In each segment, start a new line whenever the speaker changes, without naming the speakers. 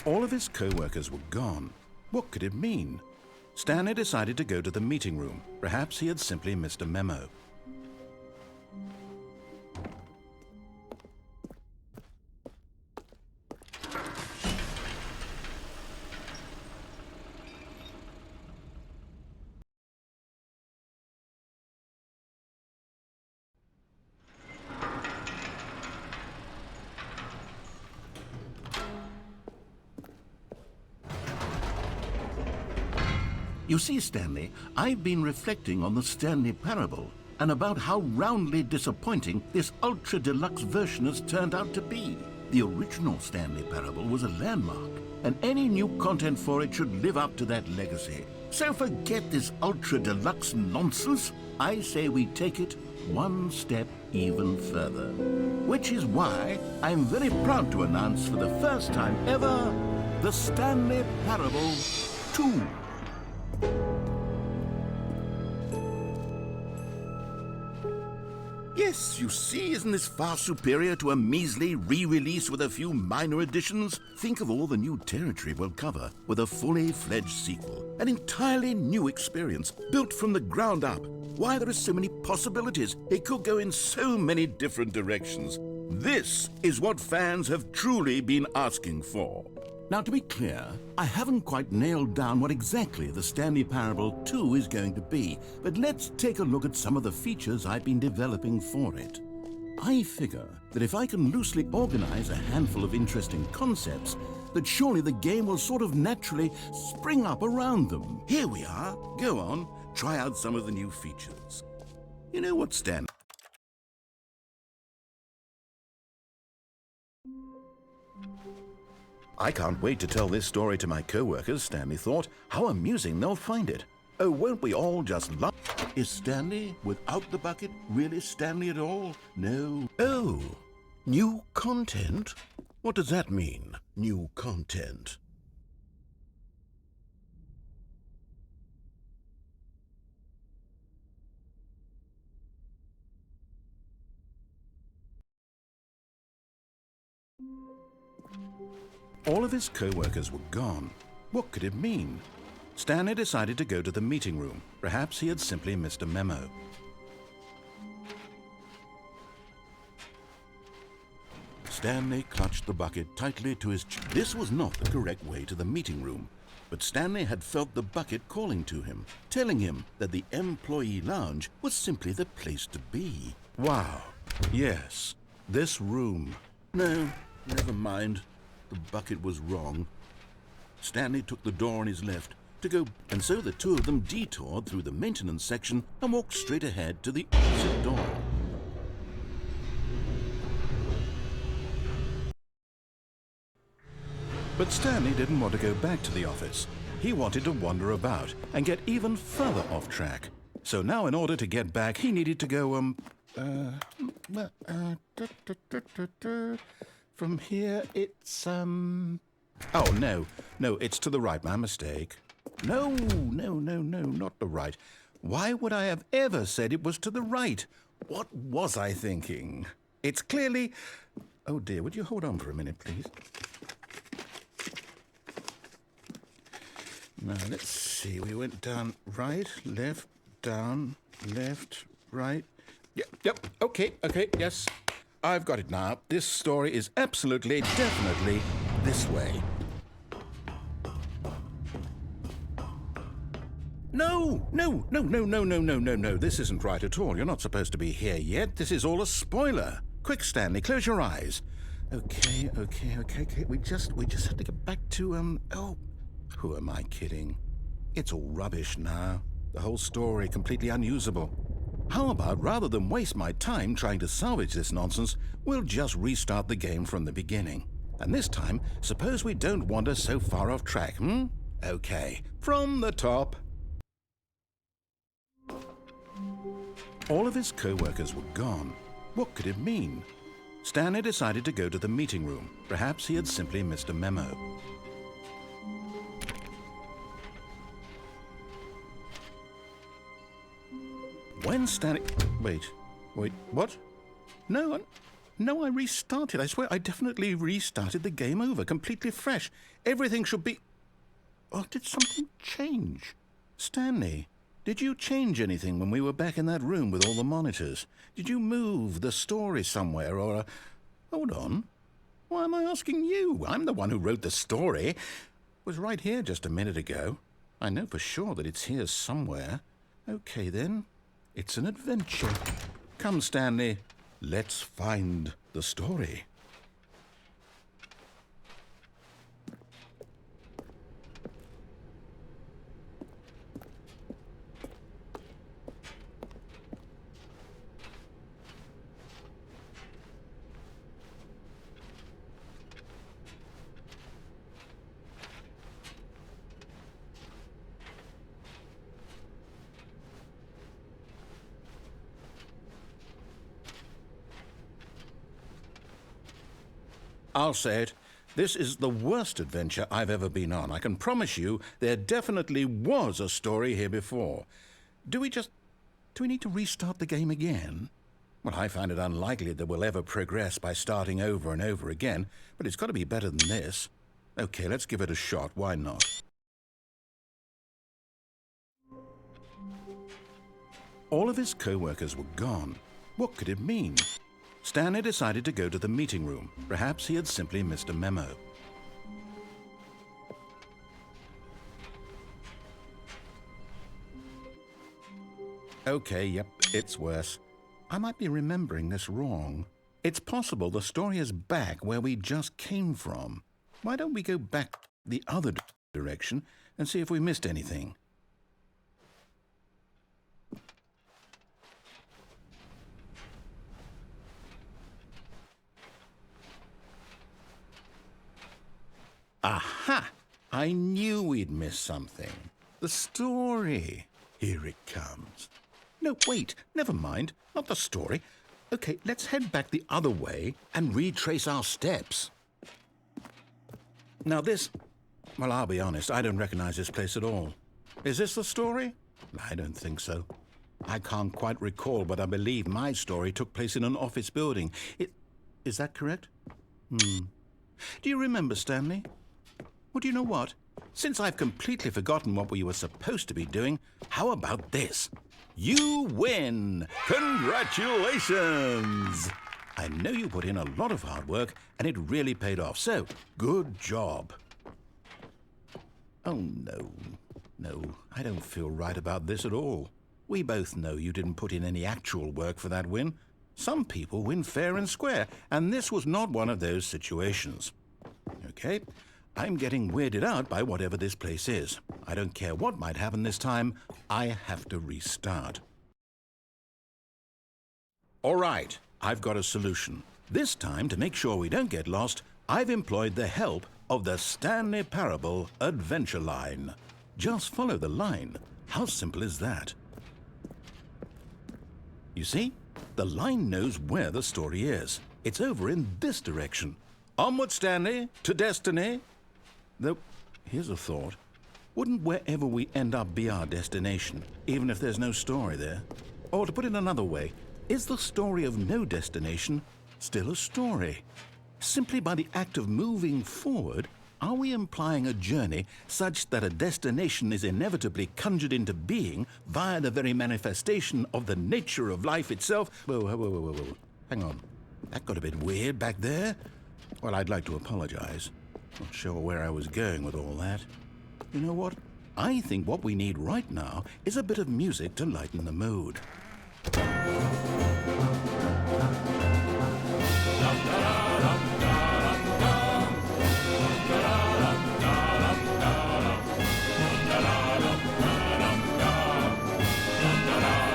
All of his co-workers were gone. What could it mean? Stanley decided to go to the meeting room. Perhaps he had simply missed a memo. You see, Stanley, I've been reflecting on the Stanley parable and about how roundly disappointing this ultra-deluxe version has turned out to be. The original Stanley parable was a landmark, and any new content for it should live up to that legacy. So forget this ultra-deluxe nonsense. I say we take it one step even further. Which is why I'm very proud to announce for the first time ever, the Stanley Parable 2. Yes, you see, isn't this far superior to a measly re-release with a few minor additions? Think of all the new territory we'll cover with a fully fledged sequel. An entirely new experience, built from the ground up. Why, there are so many possibilities. It could go in so many different directions. This is what fans have truly been asking for. Now, to be clear, I haven't quite nailed down what exactly the Stanley Parable 2 is going to be, but let's take a look at some of the features I've been developing for it. I figure that if I can loosely organize a handful of interesting concepts, that surely the game will sort of naturally spring up around them. Here we are. Go on, try out some of the new features. You know what, Stan? I can't wait to tell this story to my co-workers, Stanley thought. How amusing they'll find it. Oh, won't we all just love... Is Stanley, without the bucket, really Stanley at all? No. Oh, new content? What does that mean, new content? All of his co-workers were gone. What could it mean? Stanley decided to go to the meeting room. Perhaps he had simply missed a memo. Stanley clutched the bucket tightly to his chest. This was not the correct way to the meeting room, but Stanley had felt the bucket calling to him, telling him that the employee lounge was simply the place to be. Wow. Yes, this room. No, never mind. The bucket was wrong. Stanley took the door on his left to go, and so the two of them detoured through the maintenance section and walked straight ahead to the opposite door. But Stanley didn't want to go back to the office. He wanted to wander about and get even further off track. So now in order to get back, he needed to go, from here, it's, Oh, no, it's to the right, my mistake. No, not the right. Why would I have ever said it was to the right? What was I thinking? It's clearly... Oh, dear, would you hold on for a minute, please? Now, let's see. We went down right, left, down, left, right. Yep, okay, yes. I've got it now. This story is absolutely, definitely this way. No. This isn't right at all. You're not supposed to be here yet. This is all a spoiler. Quick, Stanley, close your eyes. Okay. We just have to get back to, oh, who am I kidding? It's all rubbish now. The whole story completely unusable. How about, rather than waste my time trying to salvage this nonsense, we'll just restart the game from the beginning. And this time, suppose we don't wander so far off track, Okay, from the top. All of his co-workers were gone. What could it mean? Stanley decided to go to the meeting room. Perhaps he had simply missed a memo. When Stanley... Wait, what? No, No, I restarted. I swear I definitely restarted the game over, completely fresh. Everything should be... Oh, did something change? Stanley, did you change anything when we were back in that room with all the monitors? Did you move the story somewhere or... Hold on. Why am I asking you? I'm the one who wrote the story. It was right here just a minute ago. I know for sure that it's here somewhere. Okay, then. It's an adventure. Come, Stanley. Let's find the story. I'll say it. This is the worst adventure I've ever been on. I can promise you there definitely was a story here before. Do we need to restart the game again? Well, I find it unlikely that we'll ever progress by starting over and over again, but it's got to be better than this. Okay, let's give it a shot. Why not? All of his co-workers were gone. What could it mean? Stanley decided to go to the meeting room. Perhaps he had simply missed a memo. Okay, yep, it's worse. I might be remembering this wrong. It's possible the story is back where we just came from. Why don't we go back the other direction and see if we missed anything? Aha! I knew we'd miss something. The story. Here it comes. No, wait, never mind. Not the story. Okay, let's head back the other way and retrace our steps. Now this... Well, I'll be honest, I don't recognize this place at all. Is this the story? I don't think so. I can't quite recall, but I believe my story took place in an office building. Is that correct? Do you remember, Stanley? Well, do you know what? Since I've completely forgotten what we were supposed to be doing, how about this? You win! Congratulations! I know you put in a lot of hard work, and it really paid off, so good job. Oh, no. No, I don't feel right about this at all. We both know you didn't put in any actual work for that win. Some people win fair and square, and this was not one of those situations. Okay, I'm getting weirded out by whatever this place is. I don't care what might happen this time. I have to restart. All right, I've got a solution. This time, to make sure we don't get lost, I've employed the help of the Stanley Parable Adventure Line. Just follow the line. How simple is that? You see, the line knows where the story is. It's over in this direction. Onward, Stanley, to destiny. Though, here's a thought. Wouldn't wherever we end up be our destination, even if there's no story there? Or to put it another way, is the story of no destination still a story? Simply by the act of moving forward, are we implying a journey such that a destination is inevitably conjured into being via the very manifestation of the nature of life itself? Whoa. Hang on. That got a bit weird back there. Well, I'd like to apologize. Not sure where I was going with all that. You know what? I think what we need right now is a bit of music to lighten the mood.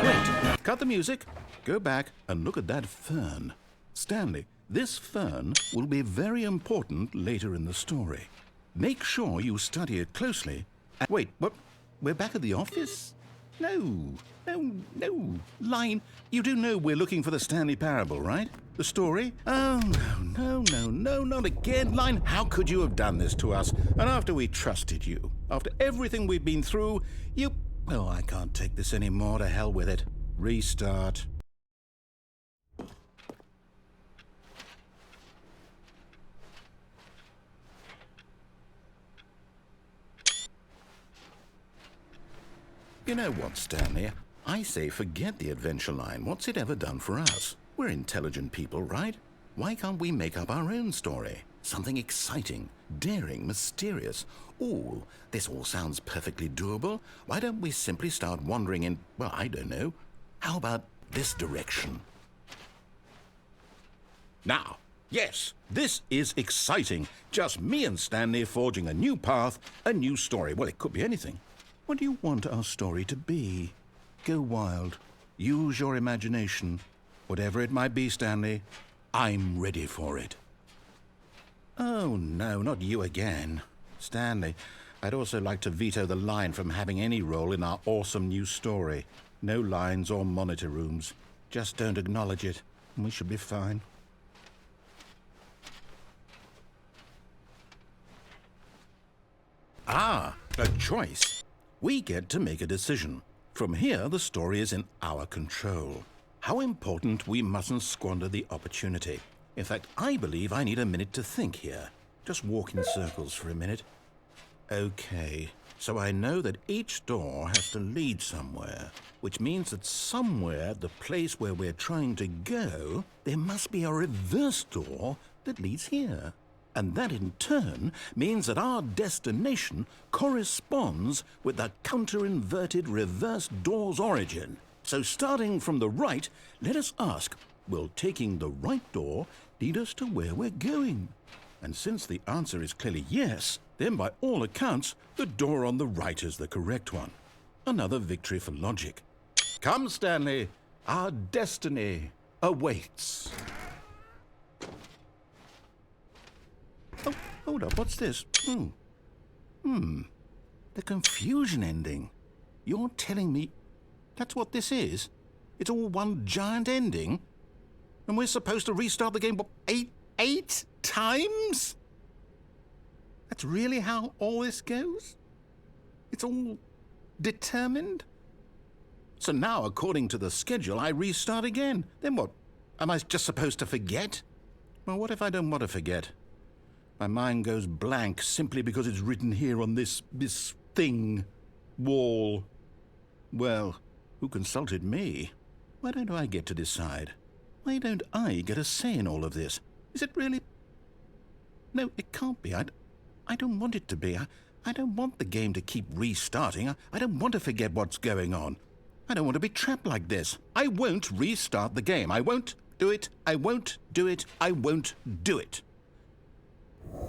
Wait, cut the music. Go back and look at that fern. Stanley, this fern will be very important later in the story. Make sure you study it closely. Wait, what? We're back at the office? No. Line, you do know we're looking for the Stanley Parable, right? The story? Oh, no, not again. Line, how could you have done this to us? And after we trusted you, after everything we've been through, you... Oh, I can't take this anymore. To hell with it. Restart. You know what, Stanley? I say forget the adventure line. What's it ever done for us? We're intelligent people, right? Why can't we make up our own story? Something exciting, daring, mysterious. Ooh, this all sounds perfectly doable. Why don't we simply start wandering in, well, I don't know. How about this direction? Now, yes, this is exciting. Just me and Stanley forging a new path, a new story. Well, it could be anything. What do you want our story to be? Go wild. Use your imagination. Whatever it might be, Stanley, I'm ready for it. Oh, no, not you again. Stanley, I'd also like to veto the line from having any role in our awesome new story. No lines or monitor rooms. Just don't acknowledge it, and we should be fine. Ah, a choice. We get to make a decision. From here, the story is in our control. How important we mustn't squander the opportunity. In fact, I believe I need a minute to think here. Just walk in circles for a minute. Okay, so I know that each door has to lead somewhere, which means that somewhere at the place where we're trying to go, there must be a reverse door that leads here. And that in turn means that our destination corresponds with the counter-inverted reverse door's origin. So starting from the right, let us ask, will taking the right door lead us to where we're going? And since the answer is clearly yes, then by all accounts, the door on the right is the correct one. Another victory for logic. Come, Stanley, our destiny awaits. Oh, hold up, what's this? The confusion ending. You're telling me that's what this is? It's all one giant ending? And we're supposed to restart the game, what, eight times? That's really how all this goes? It's all determined? So now, according to the schedule, I restart again. Then what? Am I just supposed to forget? Well, what if I don't want to forget? My mind goes blank simply because it's written here on this thing, wall. Well, who consulted me? Why don't I get to decide? Why don't I get a say in all of this? Is it really? No, it can't be. I don't want it to be. I don't want the game to keep restarting. I don't want to forget what's going on. I don't want to be trapped like this. I won't restart the game. I won't do it. I won't do it. I won't do it.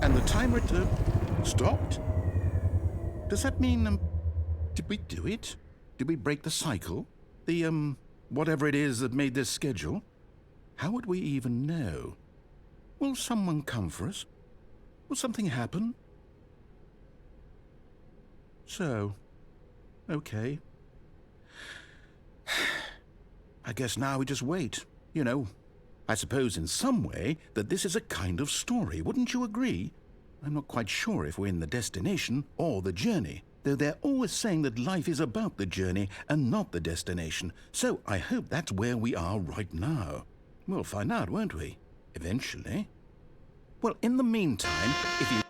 And the timer stopped? Does that mean, did we do it? Did we break the cycle? The, whatever it is that made this schedule? How would we even know? Will someone come for us? Will something happen? So, okay. I guess now we just wait, you know. I suppose in some way that this is a kind of story, wouldn't you agree? I'm not quite sure if we're in the destination or the journey, though they're always saying that life is about the journey and not the destination, so I hope that's where we are right now. We'll find out, won't we? Eventually. Well, in the meantime, if you...